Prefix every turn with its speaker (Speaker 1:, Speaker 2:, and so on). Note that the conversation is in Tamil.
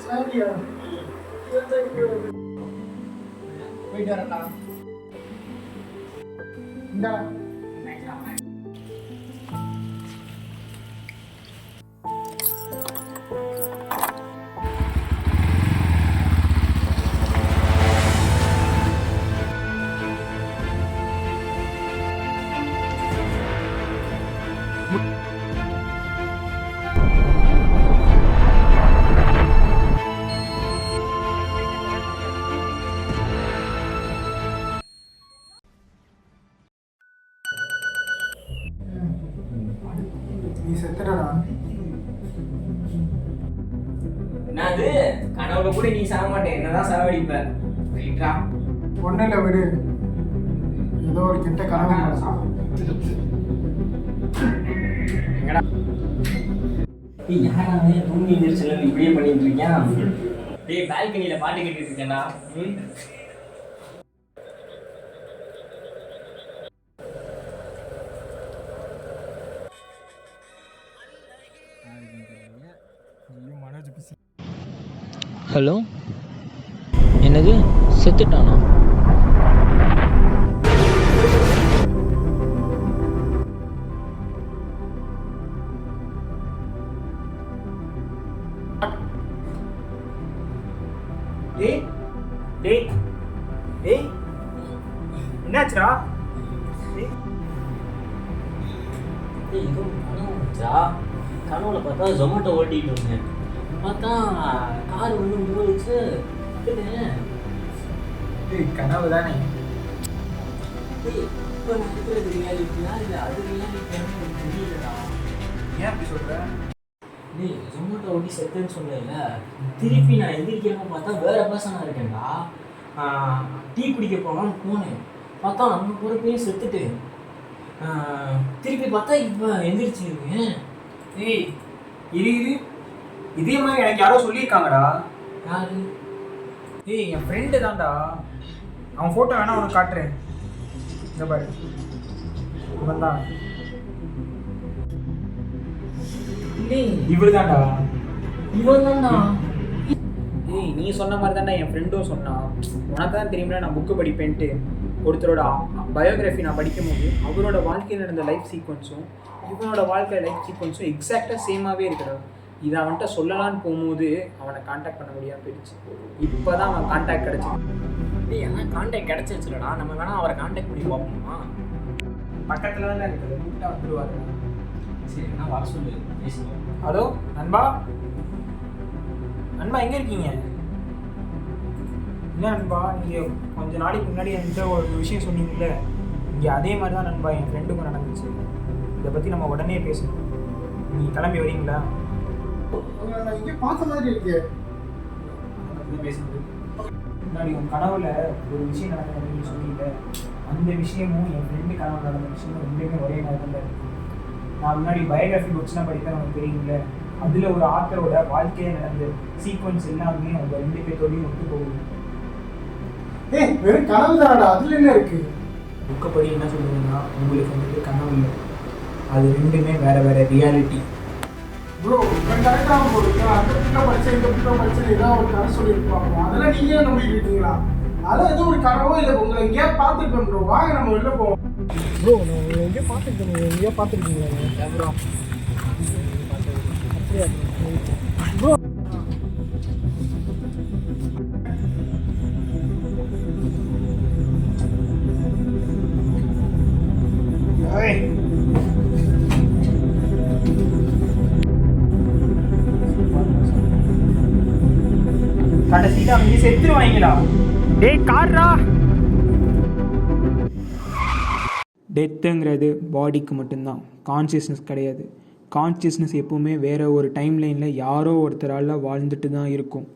Speaker 1: சரியா போயிட்டு வரேன்டா. இந்தா நீ செத்துடா.
Speaker 2: என்னது கனவுல கூட நீ சாக மாட்டேன், என்னதான் சாவடிப்ப. ரைட்டா
Speaker 1: ஒன்றும் இல்லை விடு. ஏதோ ஒரு கெட்ட கனவு.
Speaker 2: எங்கடா யாராவது தூங்கி எந்திரிச்சு இப்படியே பண்ணிட்டு இருக்கேன். டேய் பால்கனியில பாட்டு கேட்டுட்டு இருக்கேன்டா.
Speaker 3: ஹலோ, என்னது செத்துட்டானா?
Speaker 4: டேய் டேய் டேய் என்னாச்சுடா?
Speaker 3: ஏதோ கனவு வந்துச்சா? கனவுல பார்த்தா ஜொமேட்டோ ஓட்டிட்டு இருந்தேன். பார்த்தா கார் வந்து முழுச்சு.
Speaker 1: கனவு தானே.
Speaker 3: இப்போ நான் இருக்கிறது ரியாலிட்டியா இல்லை அது ரியாலிட்டியான்னு எனக்கு தெரியலடா.
Speaker 1: ஏன் அப்படி சொல்ற?
Speaker 3: டேய் ஜொமேட்டோ ஓட்டி செத்துன்னு சொன்னேன்ல, திருப்பி நான் எந்திரிக்கிறப்ப பார்த்தா வேற பர்சனாக இருக்கேன்டா. டீ குடிக்க போகலான்னு போனேன், பார்த்தா நம்ம கூட போய் செத்துட்டு திருப்பி பார்த்தா இப்போ எந்திரிச்சிருக்கேன்.
Speaker 4: ஏய் இரு இரு, இதே மாதிரி எனக்கு யாரோ சொல்லியிருக்காங்கடா.
Speaker 3: யாரு?
Speaker 4: ஏய் என் ஃப்ரெண்டு தான்டா. அவன் ஃபோட்டோ வேணா உனக்கு காட்டுறேன். இந்த பாரு, இவன் தான். இவரு தான்டா.
Speaker 3: இவன் தான்டா.
Speaker 4: ஏய் நீ சொன்ன மாதிரி தான்டா என் ஃப்ரெண்டும் சொன்னான். உனக்கு தான் தெரியுமில நான் புக்கு படிப்பேன்ட்டு. ஒருத்தரோட பயோகிராஃபி நான் படிக்கும்போது அவரோட வாழ்க்கையில் நடந்த லைஃப் சீக்வன்ஸும் இவனோட வாழ்க்கை லைஃப் சீக்வன்ஸும் எக்ஸாக்டாக சேமாகவே இருக்கிறான். இதை அவன்கிட்ட சொல்லலான்னு போகும்போது அவனை காண்டாக்ட் பண்ண முடியாமல் போயிடுச்சு. இப்போ தான் அவன் காண்டாக்ட் கிடச்சிது.
Speaker 3: டேய் எல்லாம் கான்டாக்ட் கிடச்சிருச்சுலடா, நம்ம வேணா அவரை கான்டாக்ட் பண்ணி பார்ப்போமா?
Speaker 4: பக்கத்தில் தான் இருக்குது, கூப்பிட்டா வந்துடுவாரு.
Speaker 3: சரி நான் வர சொல்லு, பேசுவோம்.
Speaker 4: ஹலோ நண்பா, நண்பா எங்கே இருக்கீங்க? என்ன நண்பா, நீங்கள் கொஞ்சம் நாளைக்கு முன்னாடி என்கிட்ட ஒரு விஷயம் சொன்னீங்கல்ல, இங்கே அதே மாதிரி தான் நண்பா என் ஃப்ரெண்டுக்கும் நடந்துச்சு. இதை பற்றி நம்ம உடனே பேசணும். நீங்கள் கிளம்பி வரீங்களா?
Speaker 1: நான் இங்கே பார்த்த மாதிரி இருக்கு.
Speaker 4: பேசுறது முன்னாடி உன் கனவுல ஒரு விஷயம் நடந்தது நீங்கள் சொன்னீங்க. அந்த விஷயமும் என் ஃப்ரெண்டு கனவு நடந்த விஷயமும் ரெண்டுமே ஒரே மாதிரி தான் இருக்கு. நான் முன்னாடி பயோகிராஃபி புக்ஸ்லாம் படித்தேன், உனக்கு தெரியுங்களே. அதில் ஒரு ஆத்தரோட வாழ்க்கையில் நடந்த சீக்வன்ஸ் எல்லாமே அவங்க ரெண்டு பேர்த்தோடையும் ஒத்து போகுது.
Speaker 1: ஏய் வெறும் கனவு தானடா, அதுல என்ன இருக்கு?
Speaker 4: புக்கை படி என்ன சொல்லுதுன்னா, உங்களுக்கு வந்துட்டு கனவு இல்லை, அது ரெண்டுமே வேற வேற ரியாலிட்டி.
Speaker 1: ப்ரோ கரெக்டாக போடுங்க. அந்த புக்கை படிச்சேன் இந்த புக்கை படிச்சேன் ஏதாவது ஒரு கதை சொல்லியிருப்பாங்க, அதெல்லாம் நீங்களே நம்பிட்டு இருக்கீங்களா? அதெல்லாம் ஏதோ ஒரு கனவோ இல்லை, உங்களை எங்கேயா பார்த்துருப்பேன் ப்ரோ. வாங்க நம்ம வெளில போவோம். ப்ரோ நான் உங்களை எங்கேயோ பார்த்துருக்கேன், நீங்கள் எங்கேயோ பார்த்துருக்கீங்களா ப்ரோ? அப்படியா ப்ரோ?
Speaker 4: கடைசியில் அவங்க செத்துருவாங்களா? டேய் கார்ரா. டெத்துங்கிறது பாடிக்கு மட்டும்தான், கான்சியஸ்னஸ் கிடையாது. கான்சியஸ்னஸ் எப்பவுமே வேற ஒரு டைம் லைனில் யாரோ ஒருத்தரால் வாழ்ந்துட்டு தான் இருக்கும்.